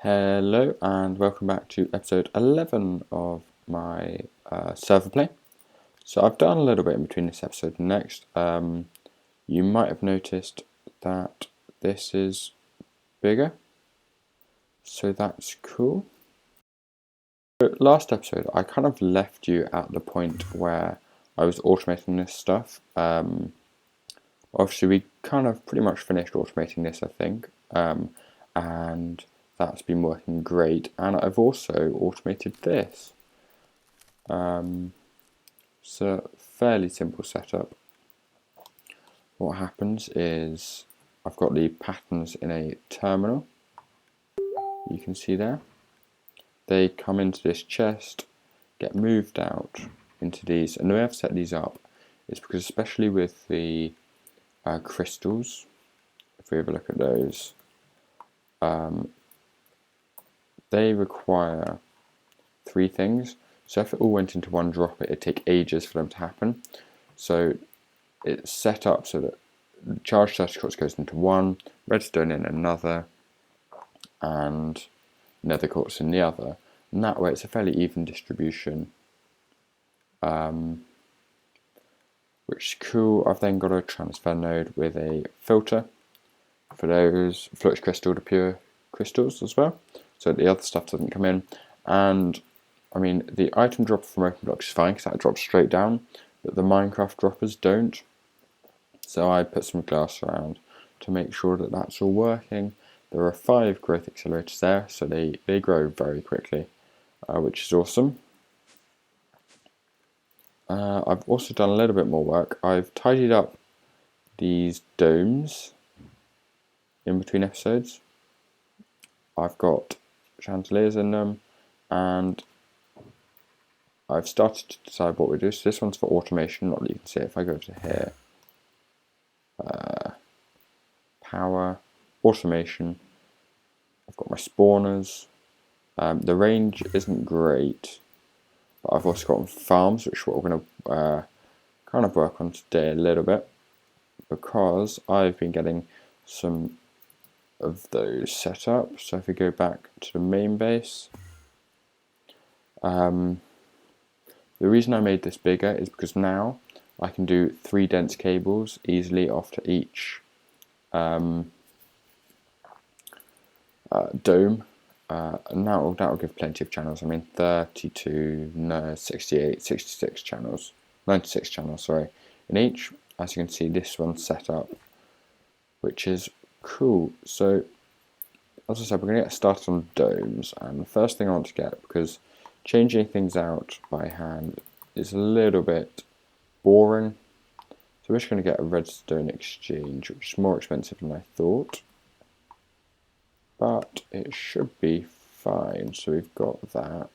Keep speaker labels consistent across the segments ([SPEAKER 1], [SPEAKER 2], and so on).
[SPEAKER 1] Hello and welcome back to episode 11 of my server play. So I've done a little bit in between this episode and next. You might have noticed that this is bigger, so that's cool. So last episode I kind of left you at the point where I was automating this stuff. Obviously we kind of pretty much finished automating this, I think, and that's been working great, and I've also automated this. It's a fairly simple setup. What happens is I've got the patterns in a terminal. You can see there. They come into this chest, get moved out into these, and the way I've set these up is because, especially with the crystals, if we have a look at those, they require three things. So if it all went into one drop, it'd take ages for them to happen. So it's set up so that the charged static quartz goes into one, redstone in another, and nether quartz in the other. And that way it's a fairly even distribution, which is cool. I've then got a transfer node with a filter for those flux crystal to pure crystals as well, so the other stuff doesn't come in. And I mean, the item dropper from OpenBlock is fine because that drops straight down, but the Minecraft droppers don't. So I put some glass around to make sure that that's all working. There are 5 growth accelerators there, so they grow very quickly, which is awesome. I've also done a little bit more work. I've tidied up these domes in between episodes. I've got chandeliers in them, and I've started to decide what we do. So this one's for automation, not that you can see it. If I go to here, power, automation, I've got my spawners. The range isn't great, but I've also got farms, which is what we're going to kind of work on today a little bit, because I've been getting some of those set up. So if we go back to the main base, the reason I made this bigger is because now I can do 3 dense cables easily off to each dome, and that'll give plenty of channels. I mean, 32, no, 68, 66 channels, 96 channels, sorry, in each. As you can see, this one's set up, which is cool. So, as I said, we're going to get started on domes, and the first thing I want to get, because changing things out by hand is a little bit boring, so we're just going to get a redstone exchange, which is more expensive than I thought, but it should be fine. So we've got that.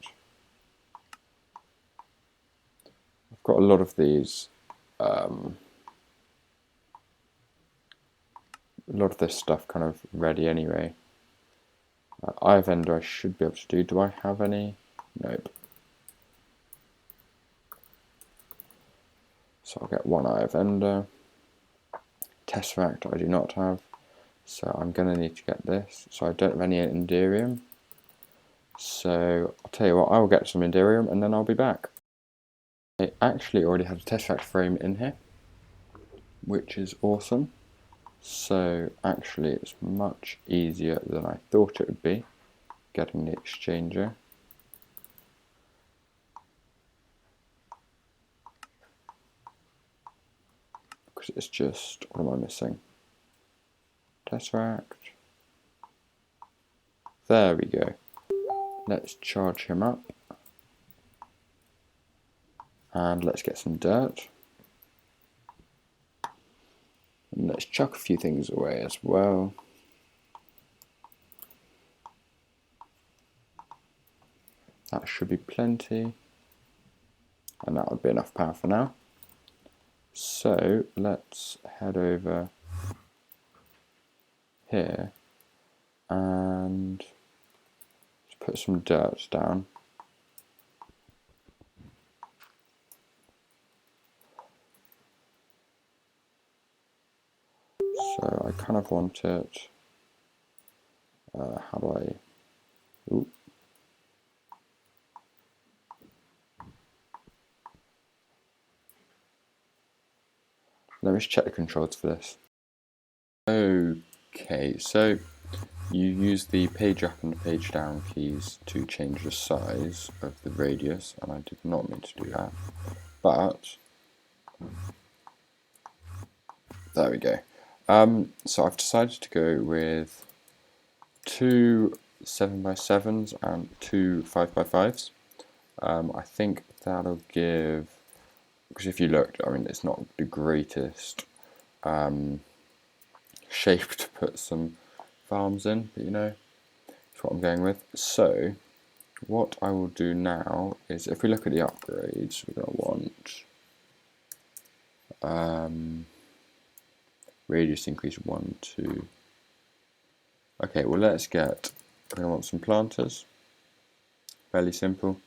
[SPEAKER 1] I've got a lot of these, a lot of this stuff kind of ready anyway. Eye vendor I should be able to do. Do I have any? Nope. So I'll get 1 eye vendor. Tesseract I do not have, so I'm going to need to get this. So I don't have any Enderium. So I'll tell you what, I will get some Enderium and then I'll be back. I actually already have a Tesseract frame in here, which is awesome. So actually it's much easier than I thought it would be getting the exchanger. Because it's just, what am I missing? Tesseract. There we go. Let's charge him up. And let's get some dirt. And let's chuck a few things away as well. That should be plenty. And that would be enough power for now. So let's head over here and put some dirt down. So I kind of want it, how do I let's check the controls for this. Okay, so you use the page up and the page down keys to change the size of the radius, and I did not mean to do that, but there we go. So I've decided to go with 2 7x7s and 2 5x5s. I think that'll give, because if you looked, I mean, it's not the greatest shape to put some farms in, but you know, that's what I'm going with. So what I will do now is, if we look at the upgrades, we're going to want radius increase 1, 2. Okay, well let's get, we're going to want some planters, fairly simple.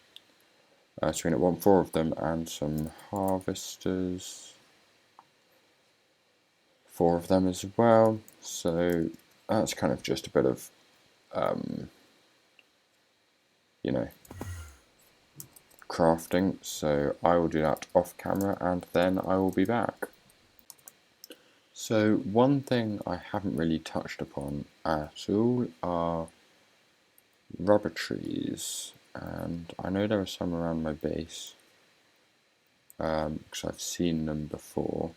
[SPEAKER 1] So we're going to want 4 of them, and some harvesters, 4 of them as well. So that's kind of just a bit of, you know, crafting. So I will do that off camera, and then I will be back. So one thing I haven't really touched upon at all are rubber trees, and I know there are some around my base because I've seen them before.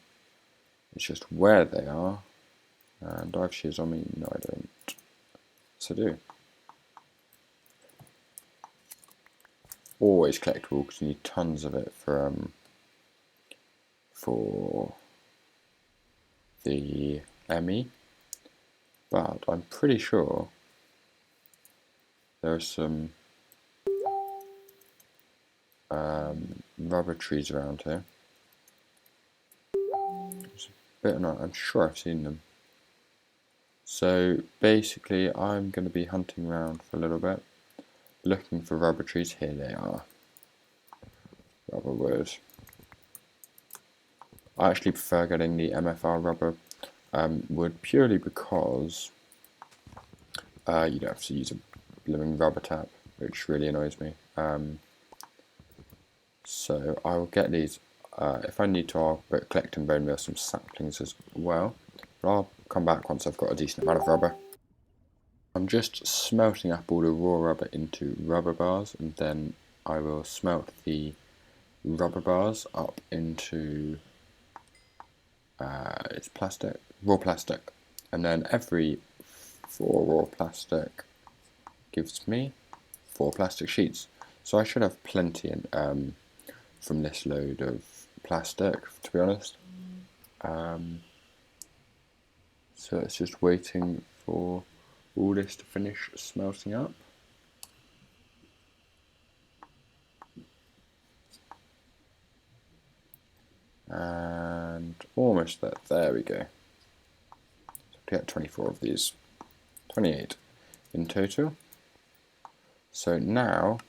[SPEAKER 1] It's just where they are. And do I have shears on me? No, I don't. So I do. Always collectible because you need tons of it for the ME. But I'm pretty sure there are some rubber trees around here. It's a bit annoying. I'm sure I've seen them. So basically I'm going to be hunting around for a little bit, looking for rubber trees. Here they are. Rubber wood. I actually prefer getting the MFR rubber wood purely because you don't have to use a blooming rubber tap, which really annoys me. So I will get these. If I need to, I'll collect and bone meal some saplings as well. But I'll come back once I've got a decent amount of rubber. I'm just smelting up all the raw rubber into rubber bars, and then I will smelt the rubber bars up into it's plastic, raw plastic, and then every 4 raw plastic gives me 4 plastic sheets. So I should have plenty in, from this load of plastic, to be honest. So it's just waiting for all this to finish smelting up. And almost there. There we go. So to get 24 of these, 28 in total. So now,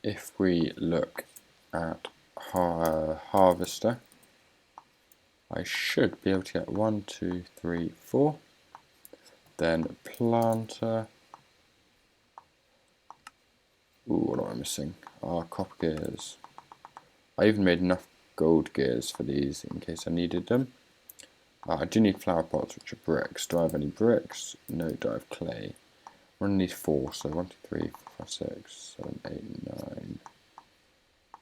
[SPEAKER 1] if we look at harvester, I should be able to get 1, 2, 3, 4. Then planter. Ooh, what am I missing? Copper gears. I even made enough gold gears for these in case I needed them. I do need flower pots, which are bricks. Do I have any bricks? No. Do I have clay? I'm going to need 4, so 1, 2, 3, 4, 5, 6, 7, 8, 9,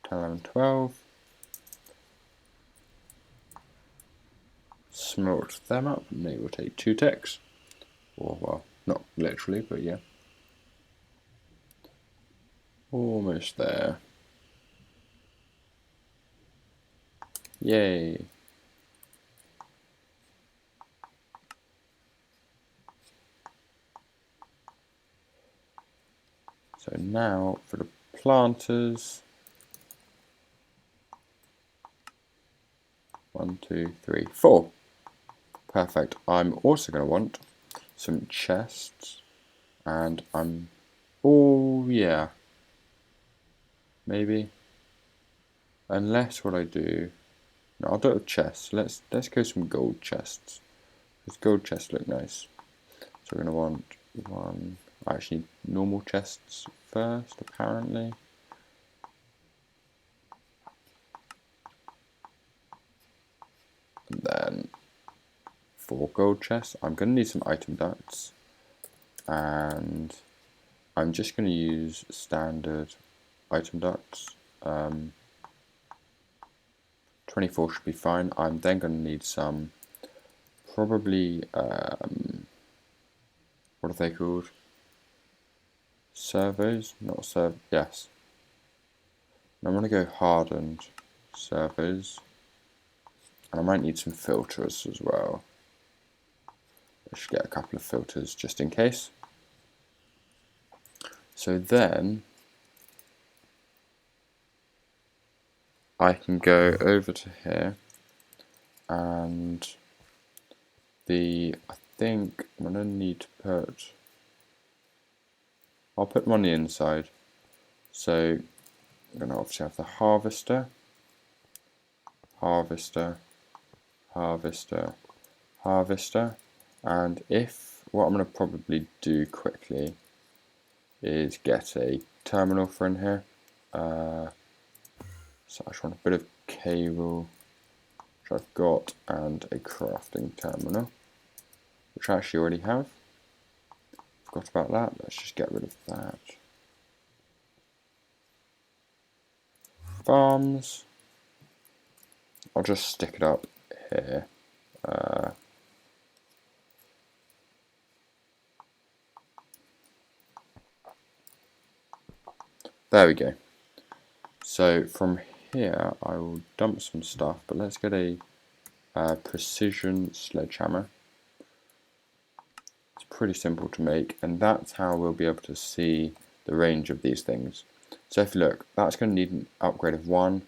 [SPEAKER 1] 10, 11, 12. Smelt them up, and they will take 2 ticks. Or, well, not literally, but yeah. Almost there. Yay. So now for the planters. 1, 2, 3, 4. Perfect. I'm also going to want some chests, and oh yeah, maybe, unless what I do, no, I'll do it with chests. Let's go some gold chests, because gold chests look nice. So we're going to want one. I actually need normal chests first, apparently. gold chests. I'm going to need some item ducts, and I'm just going to use standard item ducts. 24 should be fine. I'm then going to need some, probably, what are they called? Servos? Not serv. Yes. And I'm going to go hardened servos, and I might need some filters as well. I should get a couple of filters just in case. So then I can go over to here, and I think I'm going to need to I'll put them on the inside. So I'm going to obviously have the harvester, harvester, harvester, harvester, and what I'm going to probably do quickly is get a terminal for in here. So I just want a bit of cable, which I've got, and a crafting terminal, which I actually already have. Forgot about that. Let's just get rid of that. Farms. I'll just stick it up here. There we go. So from here I will dump some stuff, but let's get a precision sledgehammer. It's pretty simple to make, and that's how we'll be able to see the range of these things. So if you look, that's going to need an upgrade of 1.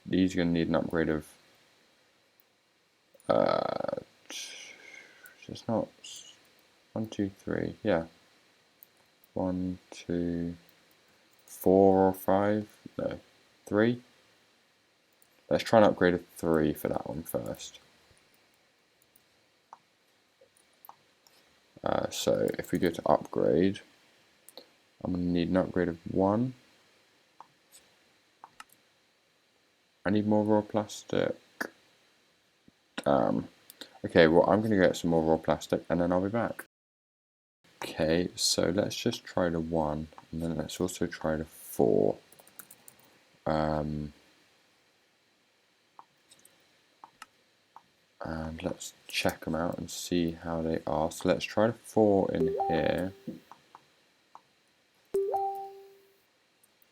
[SPEAKER 1] These are going to need an upgrade of it's not 1, 2, 3, yeah, 1, 2, 4 or 5, no, 3. Let's try and upgrade a 3 for that one first. So if we go to upgrade, I'm going to need an upgrade of 1. I need more raw plastic. Okay, well I'm going to get some more raw plastic and then I'll be back. Okay, so let's just try the 1, and then let's also try the 4. And let's check them out and see how they are. So let's try the 4 in here.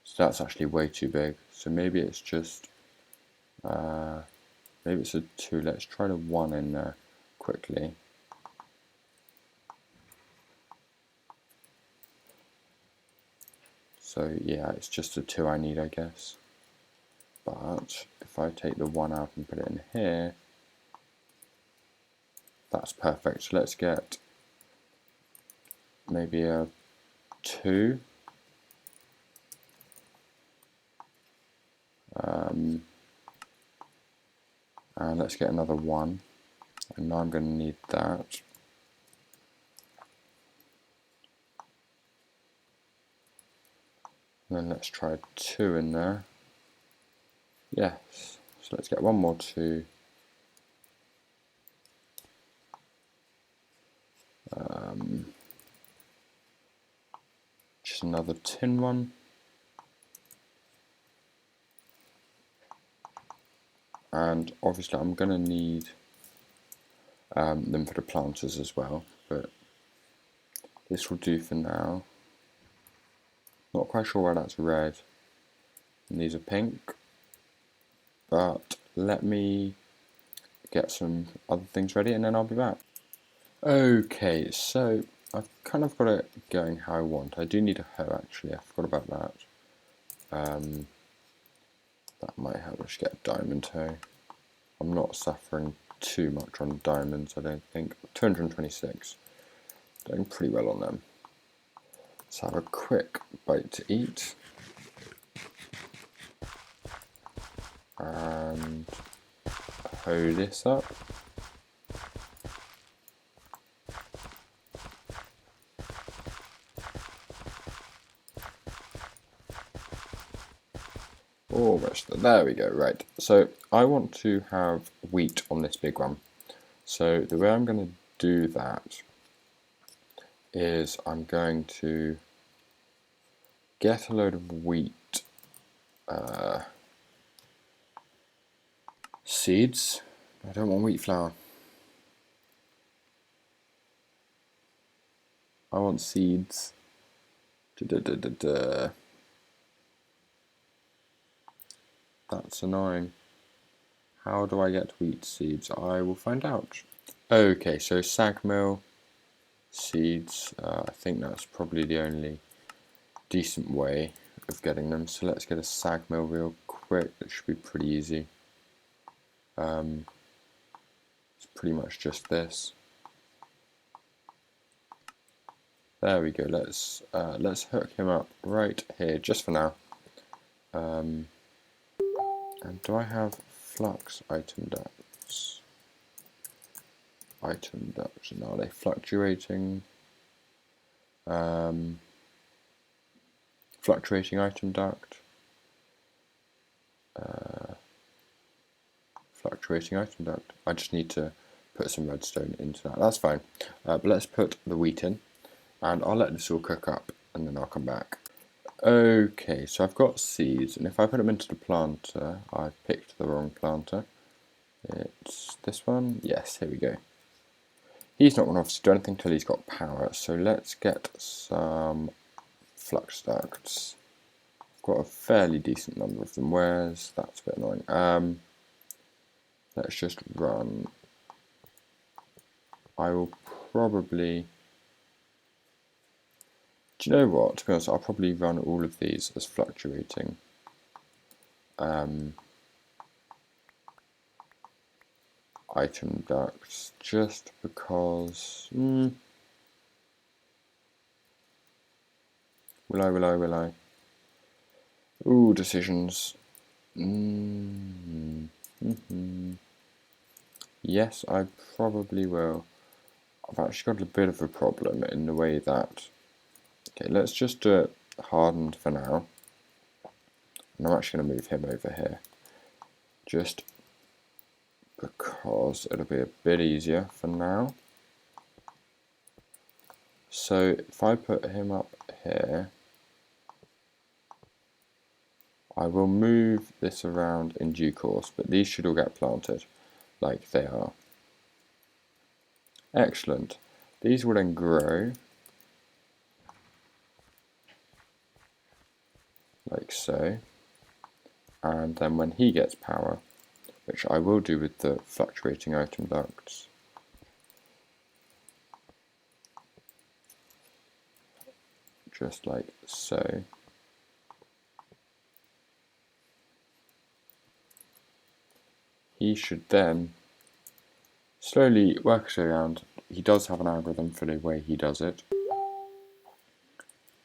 [SPEAKER 1] So that's actually way too big. So maybe it's just, maybe it's a 2. Let's try the 1 in there quickly. So yeah, it's just a 2 I need, I guess. But if I take the 1 out and put it in here, that's perfect. So let's get maybe a 2. And let's get another 1. And now I'm going to need that. And then let's try 2 in there. Yes. So let's get one more 2. Just another tin one. And obviously I'm going to need them for the planters as well, but this will do for now. Not quite sure why that's red and these are pink, but let me get some other things ready and then I'll be back. Okay, so I've kind of got it going how I want. I do need a hoe actually, I forgot about that. That might help us get a diamond hoe. I'm not suffering too much on diamonds, I don't think. 226. Doing pretty well on them. Let's have a quick bite to eat. And hoe this up. Almost, there we go, right. So I want to have wheat on this big one. So the way I'm going to do that is I'm going to get a load of wheat seeds. I don't want wheat flour. I want seeds. That's annoying. How do I get wheat seeds? I will find out. Okay, so sag mill seeds. I think that's probably the only decent way of getting them. So let's get a sag mill real quick. It should be pretty easy. It's pretty much just this. There we go. Let's hook him up right here, just for now. And do I have flux item ducts? Item ducts, and are they fluctuating? Fluctuating item duct. Fluctuating item duct. I just need to put some redstone into that. That's fine. But let's put the wheat in, and I'll let this all cook up, and then I'll come back. Okay, so I've got seeds, and if I put them into the planter, I picked the wrong planter. It's this one. Yes, here we go. He's not going to obviously do anything until he's got power, so let's get some flux ducts. I've got a fairly decent number of them. That's a bit annoying. Let's just run. I will probably... Do you know what? To be honest, I'll probably run all of these as fluctuating. Item ducts, just because... Will I? Ooh, decisions. Yes, I probably will. I've actually got a bit of a problem in the way that... Okay, let's just do it hardened for now. And I'm actually going to move him over here. Just because it'll be a bit easier for now. So if I put him up here, I will move this around in due course, but these should all get planted like they are. Excellent. These will then grow like so, and then when he gets power, which I will do with the fluctuating item ducts, just like so. He should then slowly work his way around. He does have an algorithm for the way he does it,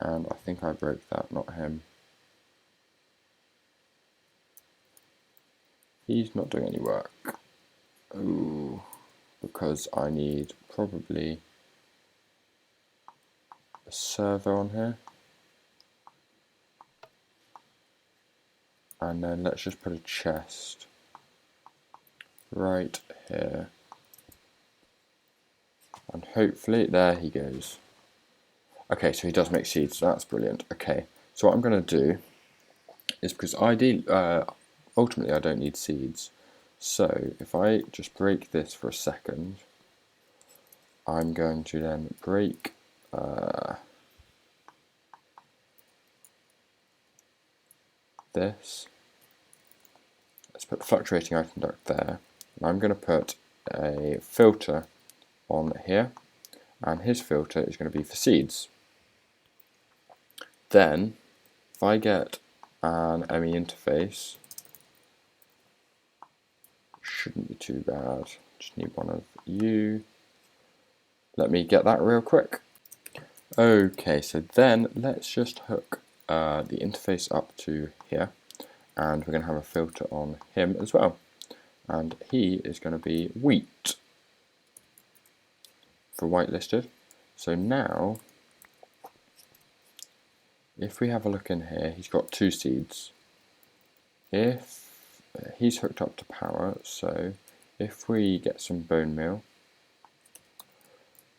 [SPEAKER 1] and I think I broke that, not him. He's not doing any work. Ooh, because I need probably a server on here. And then let's just put a chest right here. And hopefully, there he goes. Okay, so he does make seeds, so that's brilliant. Okay, so what I'm going to do is, because ultimately I don't need seeds, so if I just break this for a second, I'm going to then break this. Let's put the fluctuating item duct there, and I'm going to put a filter on here, and his filter is going to be for seeds. Then, if I get an ME interface, shouldn't be too bad. Just need one of you. Let me get that real quick. Okay, so then let's just hook the interface up to here, and we're going to have a filter on him as well. And he is going to be wheat for whitelisted. So now, if we have a look in here, he's got 2 seeds. If he's hooked up to power, so if we get some bone meal,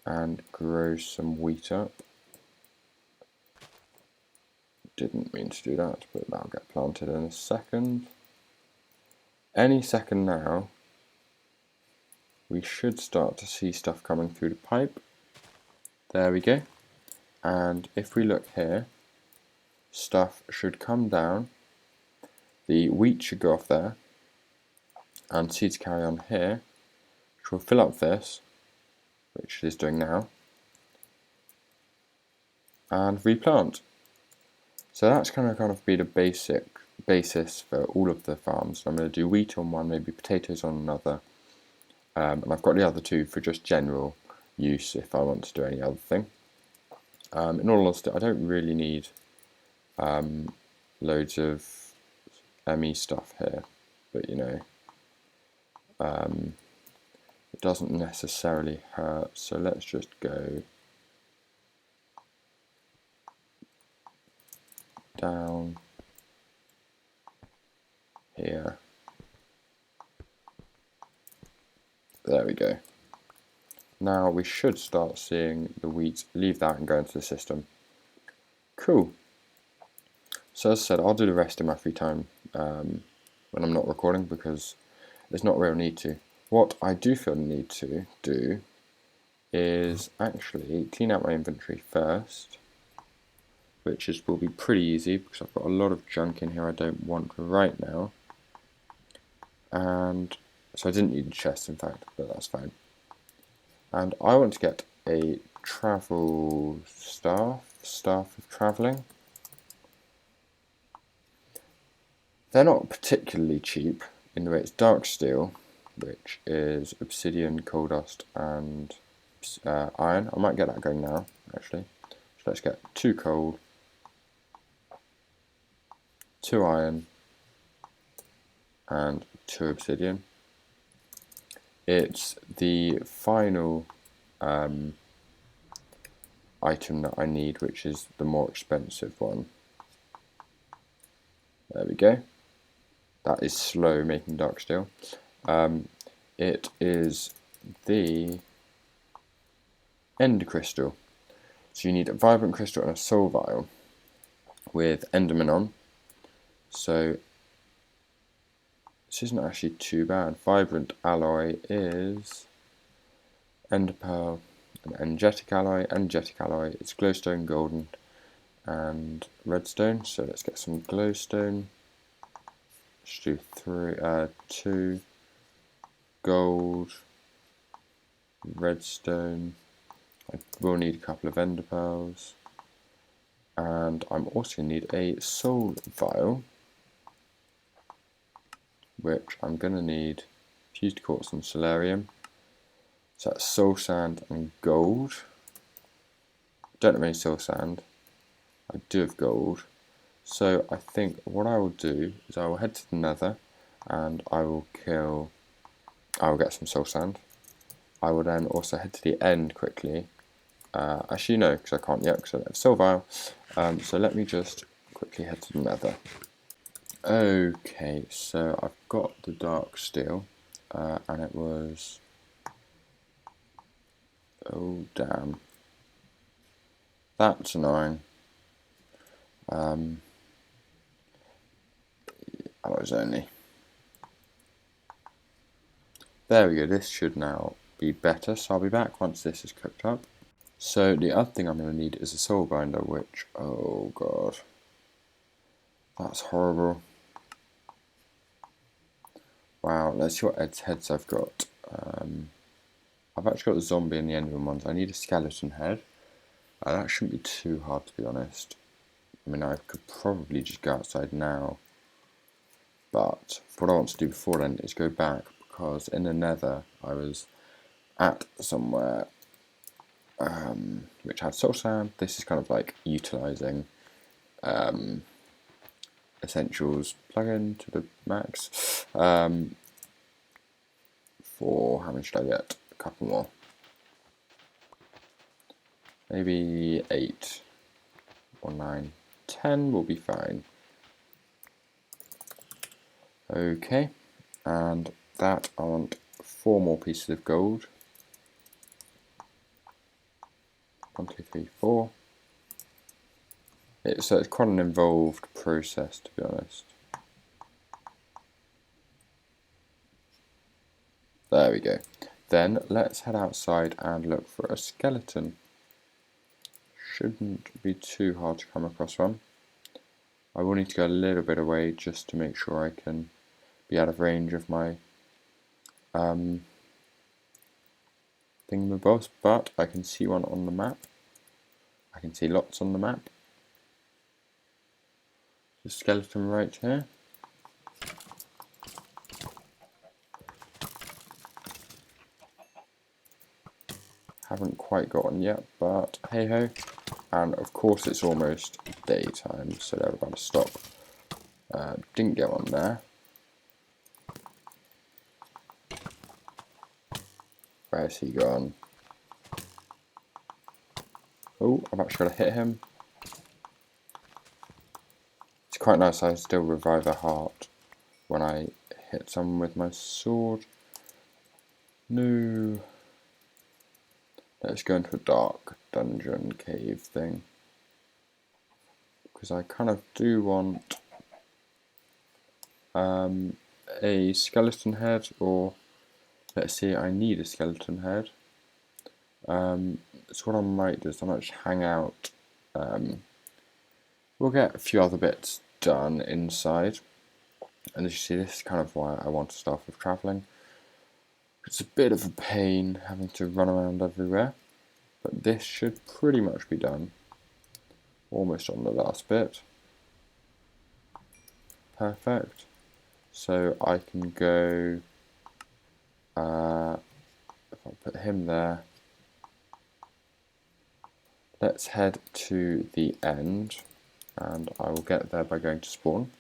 [SPEAKER 1] and grow some wheat up. Didn't mean to do that, but that'll get planted in a second. Any second now, we should start to see stuff coming through the pipe. There we go. And if we look here, stuff should come down. The wheat should go off there, and seeds carry on here, which will fill up this, which it is doing now, and replant. So that's kind of be the basis for all of the farms. I'm going to do wheat on one, maybe potatoes on another, and I've got the other two for just general use if I want to do any other thing. In all honesty, I don't really need loads of ME stuff here, but you know, it doesn't necessarily hurt, so let's just go down here. There we go. Now we should start seeing the wheat leave that and go into the system. Cool. So as I said, I'll do the rest in my free time when I'm not recording because there's not a real need to. What I do feel the need to do is actually clean out my inventory first, which will be pretty easy because I've got a lot of junk in here I don't want right now. And so I didn't need a chest, in fact, but that's fine. And I want to get a travel staff of travelling. They're not particularly cheap in the way it's dark steel, which is obsidian, coal dust, and iron. I might get that going now, actually. So let's get 2 coal, 2 iron, and 2 obsidian. It's the final item that I need, which is the more expensive one. There we go. That is slow making dark steel. It is the Ender crystal. So you need a vibrant crystal and a soul vial with enderman on. So this isn't actually too bad. Vibrant alloy is ender pearl, an energetic alloy, it's glowstone, golden, and redstone. So let's get some glowstone. Let's do 2 gold, redstone. I will need a couple of ender pearls, and I'm also going to need a soul vial, which I'm going to need fused quartz and solarium. So that's soul sand and gold. Don't have any soul sand. I do have gold. So I think what I will do is I will head to the nether and I will get some soul sand. I will then also head to the end quickly. Actually no, because I can't yet because I don't have soul vial. So let me just quickly head to the nether. Okay, so I've got the dark steel, and it was, oh damn, that's annoying. Alloys only. There we go, this should now be better, so I'll be back once this is cooked up. So the other thing I'm going to need is a soul grinder, which, oh god, that's horrible. Wow, let's see what heads I've got. I've actually got the zombie and the enderman ones. I need a skeleton head. That shouldn't be too hard, to be honest. I mean, I could probably just go outside now. But what I want to do before then is go back, because in the nether I was at somewhere which had soul sand. This is kind of like utilising essentials plugin to the max. For how many should I get? A couple more. Maybe 8 or 9. 10 will be fine. Okay, and that I want 4 more pieces of gold. 1, 2, 3, 4. So it's quite an involved process, to be honest. There we go. Then let's head outside and look for a skeleton. Shouldn't be too hard to come across one. I will need to go a little bit away just to make sure I can be out of range of my thingamabobs, but I can see one on the map. I can see lots on the map. The skeleton right here. Haven't quite got one yet, but hey ho. And of course it's almost daytime, so they're about to stop. Didn't get one there. Where's he gone? Oh, I'm actually going to hit him. It's quite nice, I still revive a heart when I hit someone with my sword. No. Let's go into a dark dungeon cave thing. Because I kind of do want a skeleton head, or let's see, I need a skeleton head. So what I might do is I might just hang out. We'll get a few other bits done inside. And as you see, this is kind of why I want to start with travelling. It's a bit of a pain having to run around everywhere, but this should pretty much be done. Almost on the last bit. Perfect. So I can go, if I put him there, let's head to the end, and I will get there by going to spawn,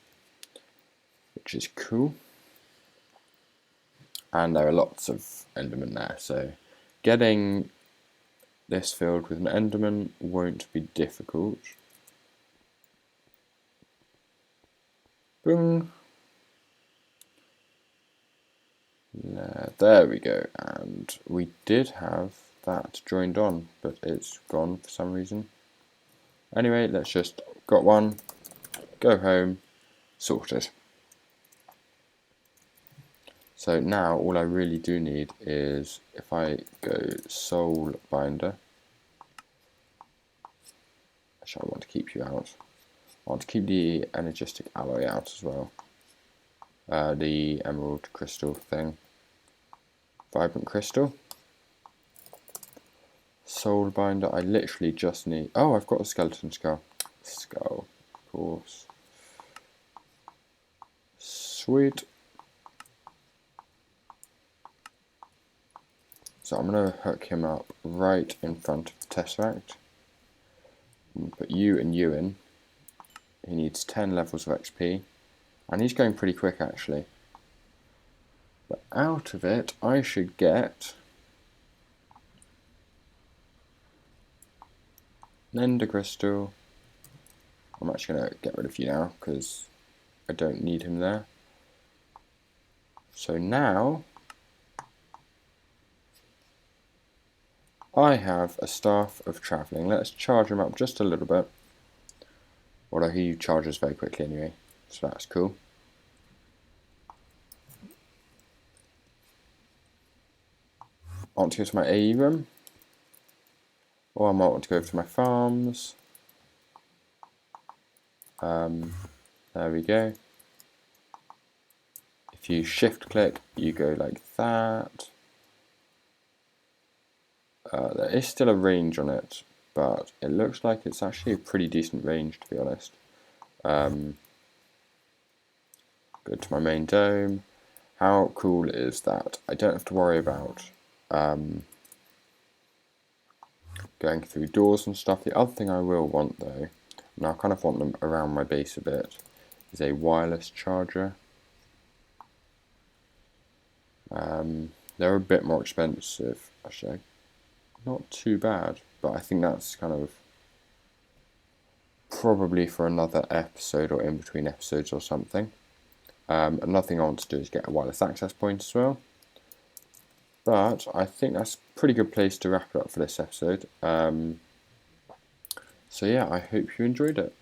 [SPEAKER 1] which is cool. And there are lots of endermen there, so getting this filled with an enderman won't be difficult. Boom. There we go, and we did have that joined on, but it's gone for some reason. Anyway, let's just, got one, go home, sorted. So now all I really do need is, if I go soul binder, actually I want to keep you out. I want to keep the energetic alloy out as well. The emerald crystal thing. Vibrant crystal. Soul binder, I literally just need, oh, I've got a skeleton skull. Skull, of course. Sweet. So I'm going to hook him up right in front of the Tesseract. Put you and you in. He needs 10 levels of XP. And he's going pretty quick actually. But out of it, I should get an ender crystal. I'm actually going to get rid of you now because I don't need him there. So now I have a staff of travelling. Let's charge him up just a little bit. Although he charges very quickly anyway, so that's cool. I want to go to my AE room. Or I might want to go to my farms. There we go. If you shift click, you go like that. There is still a range on it, but it looks like it's actually a pretty decent range, to be honest. Go to my main dome. How cool is that? I don't have to worry about going through doors and stuff. The other thing I will want though, and I kind of want them around my base a bit, is a wireless charger. They're a bit more expensive, actually. Not too bad, but I think that's kind of probably for another episode or in between episodes or something. Another thing I want to do is get a wireless access point as well. But I think that's a pretty good place to wrap it up for this episode. So yeah, I hope you enjoyed it.